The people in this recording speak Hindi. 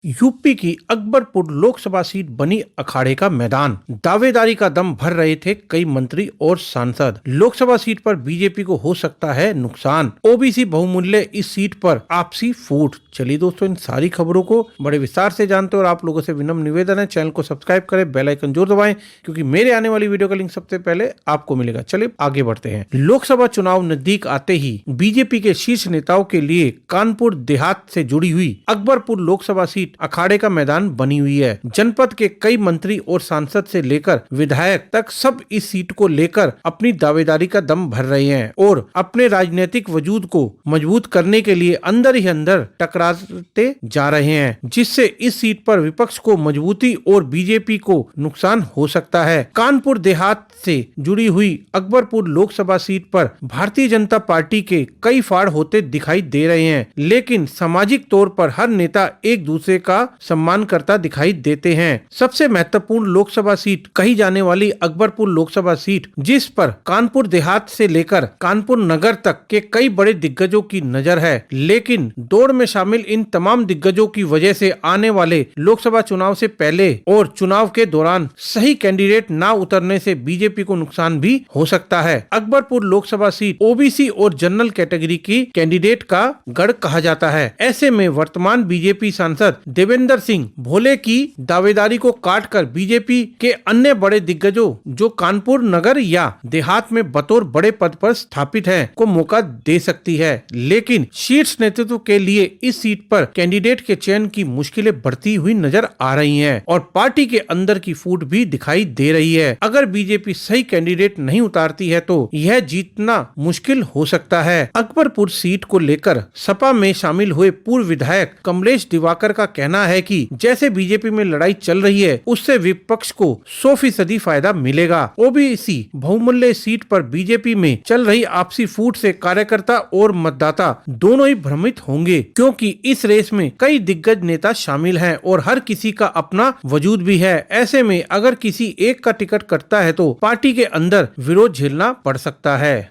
यूपी की अकबरपुर लोकसभा सीट बनी अखाड़े का मैदान। दावेदारी का दम भर रहे थे कई मंत्री और सांसद। लोकसभा सीट पर बीजेपी को हो सकता है नुकसान। ओबीसी बहुमूल्य इस सीट पर आपसी फूट। चलिए दोस्तों, इन सारी खबरों को बड़े विस्तार से जानते हैं और आप लोगों से विनम्र निवेदन है, चैनल को सब्सक्राइब करें, बेल आइकन जरूर दबाएं क्योंकि मेरे आने वाली वीडियो का लिंक सबसे पहले आपको मिलेगा। चलिए आगे बढ़ते हैं। लोकसभा चुनाव नजदीक आते ही बीजेपी के शीर्ष नेताओं के लिए कानपुर देहात से जुड़ी हुई अकबरपुर लोकसभा सीट अखाड़े का मैदान बनी हुई है। जनपद के कई मंत्री और सांसद से लेकर विधायक तक सब इस सीट को लेकर अपनी दावेदारी का दम भर रहे हैं और अपने राजनीतिक वजूद को मजबूत करने के लिए अंदर ही अंदर टकराते जा रहे हैं, जिससे इस सीट पर विपक्ष को मजबूती और बीजेपी को नुकसान हो सकता है। कानपुर देहात से जुड़ी हुई अकबरपुर लोकसभा सीट पर भारतीय जनता पार्टी के कई फाड़ होते दिखाई दे रहे हैं, लेकिन सामाजिक तौर पर हर नेता एक दूसरे का सम्मान करता दिखाई देते हैं। सबसे महत्वपूर्ण लोकसभा सीट कही जाने वाली अकबरपुर लोकसभा सीट, जिस पर कानपुर देहात से लेकर कानपुर नगर तक के कई बड़े दिग्गजों की नजर है, लेकिन दौड़ में शामिल इन तमाम दिग्गजों की वजह से आने वाले लोकसभा चुनाव से पहले और चुनाव के दौरान सही कैंडिडेट न उतरने से बीजेपी को नुकसान भी हो सकता है। अकबरपुर लोकसभा सीट ओबीसी और जनरल कैटेगरी की कैंडिडेट का गढ़ कहा जाता है। ऐसे में वर्तमान बीजेपी सांसद देवेंद्र सिंह भोले की दावेदारी को काटकर बीजेपी के अन्य बड़े दिग्गजों जो कानपुर नगर या देहात में बतौर बड़े पद पर स्थापित हैं को मौका दे सकती है, लेकिन शीर्ष नेतृत्व के लिए इस सीट पर कैंडिडेट के चयन की मुश्किलें बढ़ती हुई नजर आ रही हैं और पार्टी के अंदर की फूट भी दिखाई दे रही है। अगर बीजेपी सही कैंडिडेट नहीं उतारती है तो यह जीतना मुश्किल हो सकता है। अकबरपुर सीट को लेकर सपा में शामिल हुए पूर्व विधायक कमलेश दिवाकर का कहना है कि जैसे बीजेपी में लड़ाई चल रही है उससे विपक्ष को 100% फायदा मिलेगा। ओबीसी बहुमूल्य सीट पर बीजेपी में चल रही आपसी फूट से कार्यकर्ता और मतदाता दोनों ही भ्रमित होंगे, क्योंकि इस रेस में कई दिग्गज नेता शामिल हैं और हर किसी का अपना वजूद भी है। ऐसे में अगर किसी एक का टिकट कटता है तो पार्टी के अंदर विरोध झेलना पड़ सकता है।